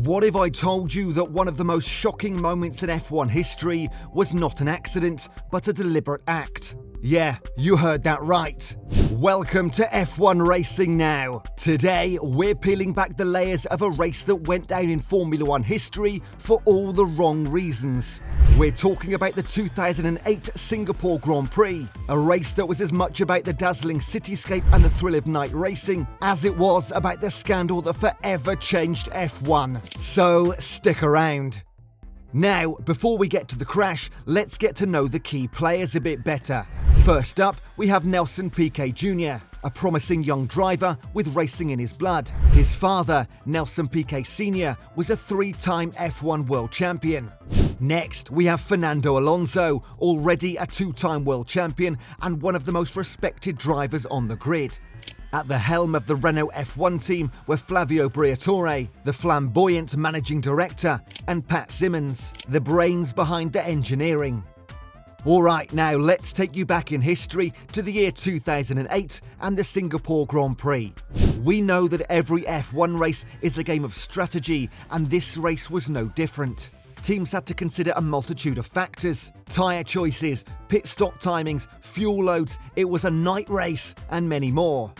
What if I told you that one of the most shocking moments in F1 history was not an accident, but a deliberate act? Yeah, you heard that right. Welcome to F1 Racing Now. Today, we're peeling back the layers of a race that went down in Formula One history for all the wrong reasons. We're talking about the 2008 Singapore Grand Prix, a race that was as much about the dazzling cityscape and the thrill of night racing as it was about the scandal that forever changed F1. So, stick around. Now, before we get to the crash, let's get to know the key players a bit better. First up, we have Nelson Piquet Jr., a promising young driver with racing in his blood. His father, Nelson Piquet Sr., was a three-time F1 world champion. Next, we have Fernando Alonso, already a two-time world champion and one of the most respected drivers on the grid. At the helm of the Renault F1 team were Flavio Briatore, the flamboyant managing director, and Pat Symonds, the brains behind the engineering. Alright, now let's take you back in history to the year 2008 and the Singapore Grand Prix. We know that every F1 race is a game of strategy, and this race was no different. Teams had to consider a multitude of factors: tyre choices, pit stop timings, fuel loads, it was a night race, and many more.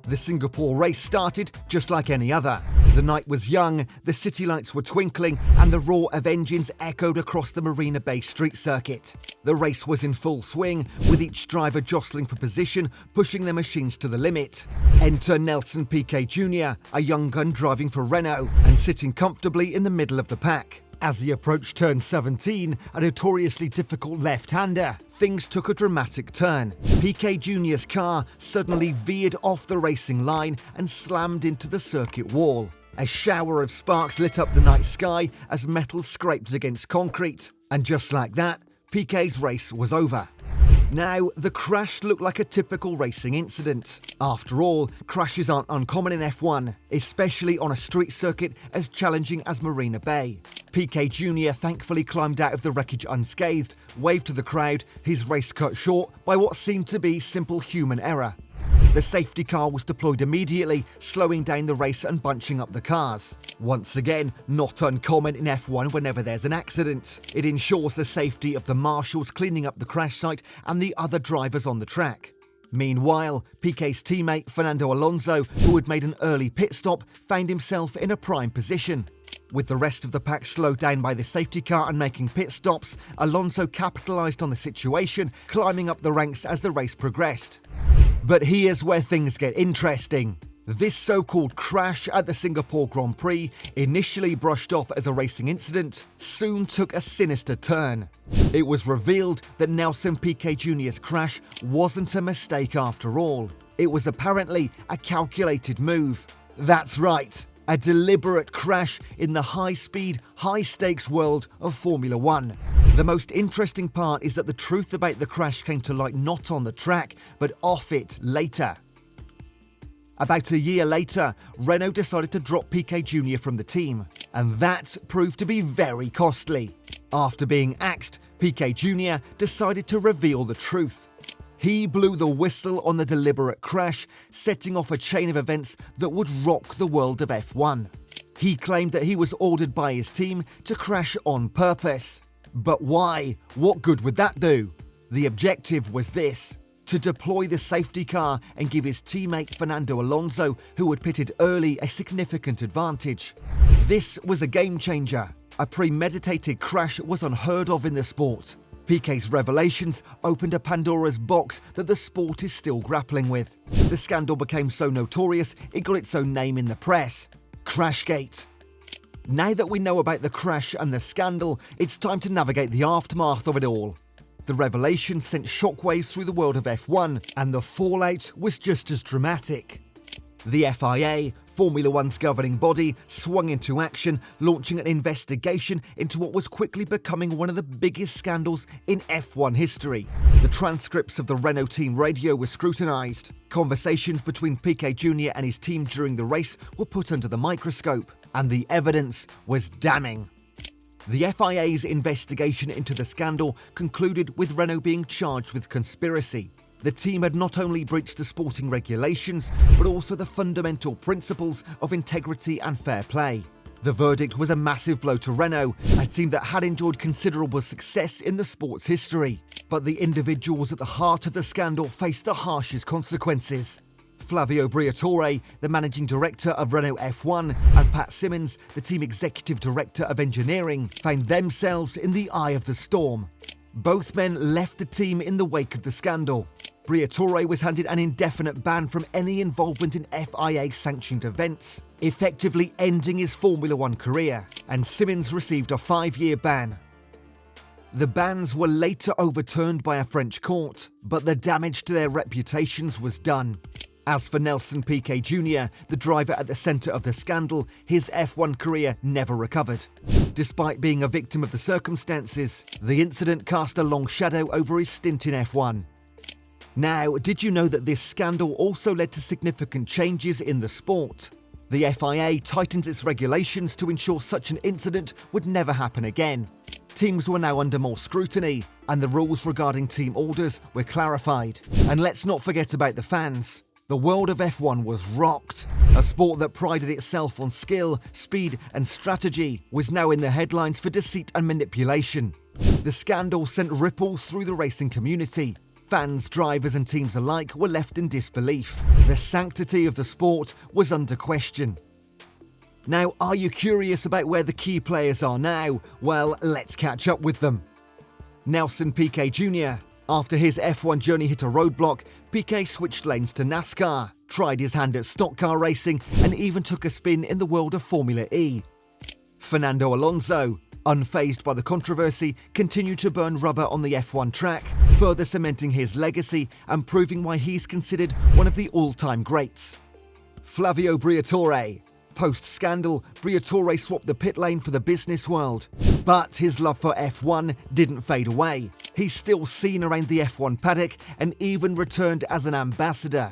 The Singapore race started just like any other. The night was young, the city lights were twinkling, and the roar of engines echoed across the Marina Bay street circuit. The race was in full swing, with each driver jostling for position, pushing their machines to the limit. Enter Nelson Piquet Jr., a young gun driving for Renault, and sitting comfortably in the middle of the pack. As he approached turn 17, a notoriously difficult left-hander, things took a dramatic turn. Piquet Jr.'s car suddenly veered off the racing line and slammed into the circuit wall. A shower of sparks lit up the night sky as metal scraped against concrete. And just like that, Piquet's race was over. Now, the crash looked like a typical racing incident. After all, crashes aren't uncommon in F1, especially on a street circuit as challenging as Marina Bay. Piquet Jr. thankfully climbed out of the wreckage unscathed, waved to the crowd, his race cut short by what seemed to be simple human error. The safety car was deployed immediately, slowing down the race and bunching up the cars. Once again, not uncommon in F1 whenever there's an accident. It ensures the safety of the marshals cleaning up the crash site and the other drivers on the track. Meanwhile, Piquet's teammate Fernando Alonso, who had made an early pit stop, found himself in a prime position. With the rest of the pack slowed down by the safety car and making pit stops, Alonso capitalised on the situation, climbing up the ranks as the race progressed. But here's where things get interesting. This so-called crash at the Singapore Grand Prix, initially brushed off as a racing incident, soon took a sinister turn. It was revealed that Nelson Piquet Jr.'s crash wasn't a mistake after all. It was apparently a calculated move. That's right, a deliberate crash in the high-speed, high-stakes world of Formula One. The most interesting part is that the truth about the crash came to light not on the track, but off it later. About a year later, Renault decided to drop Piquet Jr. from the team, and that proved to be very costly. After being axed, Piquet Jr. decided to reveal the truth. He blew the whistle on the deliberate crash, setting off a chain of events that would rock the world of F1. He claimed that he was ordered by his team to crash on purpose. But why? What good would that do? The objective was this: to deploy the safety car and give his teammate Fernando Alonso, who had pitted early, a significant advantage. This was a game changer. A premeditated crash was unheard of in the sport. Piquet's revelations opened a Pandora's box that the sport is still grappling with. The scandal became so notorious, it got its own name in the press: Crashgate. Now that we know about the crash and the scandal, it's time to navigate the aftermath of it all. The revelation sent shockwaves through the world of F1, and the fallout was just as dramatic. The FIA, Formula One's governing body, swung into action, launching an investigation into what was quickly becoming one of the biggest scandals in F1 history. The transcripts of the Renault team radio were scrutinised. Conversations between Piquet Jr. and his team during the race were put under the microscope, and the evidence was damning. The FIA's investigation into the scandal concluded with Renault being charged with conspiracy. The team had not only breached the sporting regulations, but also the fundamental principles of integrity and fair play. The verdict was a massive blow to Renault, a team that had enjoyed considerable success in the sport's history. But the individuals at the heart of the scandal faced the harshest consequences. Flavio Briatore, the managing director of Renault F1, and Pat Symonds, the team executive director of engineering, found themselves in the eye of the storm. Both men left the team in the wake of the scandal. Briatore was handed an indefinite ban from any involvement in FIA-sanctioned events, effectively ending his Formula One career, and Symonds received a 5-year ban. The bans were later overturned by a French court, but the damage to their reputations was done. As for Piquet Jr, the driver at the centre of the scandal, his F1 career never recovered. Despite being a victim of the circumstances, the incident cast a long shadow over his stint in F1. Now, did you know that this scandal also led to significant changes in the sport? The FIA tightened its regulations to ensure such an incident would never happen again. Teams were now under more scrutiny, and the rules regarding team orders were clarified. And let's not forget about the fans. The world of F1 was rocked. A sport that prided itself on skill, speed and strategy was now in the headlines for deceit and manipulation. The scandal sent ripples through the racing community. Fans, drivers and teams alike were left in disbelief. The sanctity of the sport was under question. Now, are you curious about where the key players are now? Well, let's catch up with them. Piquet Jr. After his F1 journey hit a roadblock, Piquet switched lanes to NASCAR, tried his hand at stock car racing, and even took a spin in the world of Formula E. Fernando Alonso, unfazed by the controversy, continued to burn rubber on the F1 track, further cementing his legacy and proving why he's considered one of the all-time greats. Flavio Briatore. Post-scandal, Briatore swapped the pit lane for the business world. But his love for F1 didn't fade away. He's still seen around the F1 paddock and even returned as an ambassador.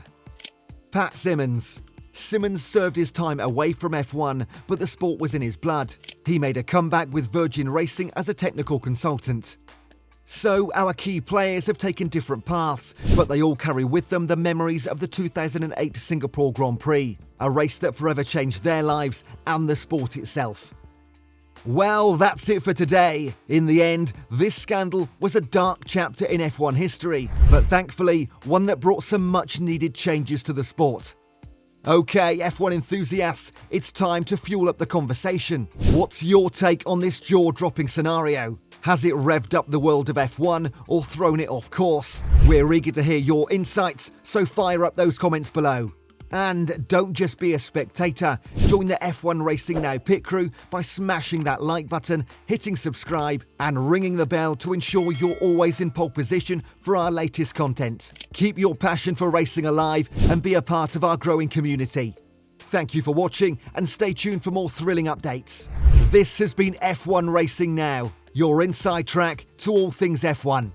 Pat Symonds. Symonds served his time away from F1, but the sport was in his blood. He made a comeback with Virgin Racing as a technical consultant. So, our key players have taken different paths, but they all carry with them the memories of the 2008 Singapore Grand Prix, a race that forever changed their lives and the sport itself. Well, that's it for today. In the end, this scandal was a dark chapter in F1 history, but thankfully, one that brought some much-needed changes to the sport. Okay, F1 enthusiasts, it's time to fuel up the conversation. What's your take on this jaw-dropping scenario? Has it revved up the world of F1 or thrown it off course? We're eager to hear your insights, so fire up those comments below. And don't just be a spectator, join the F1 Racing Now pit crew by smashing that like button, hitting subscribe and ringing the bell to ensure you're always in pole position for our latest content. Keep your passion for racing alive and be a part of our growing community. Thank you for watching and stay tuned for more thrilling updates. This has been F1 Racing Now, your inside track to all things F1.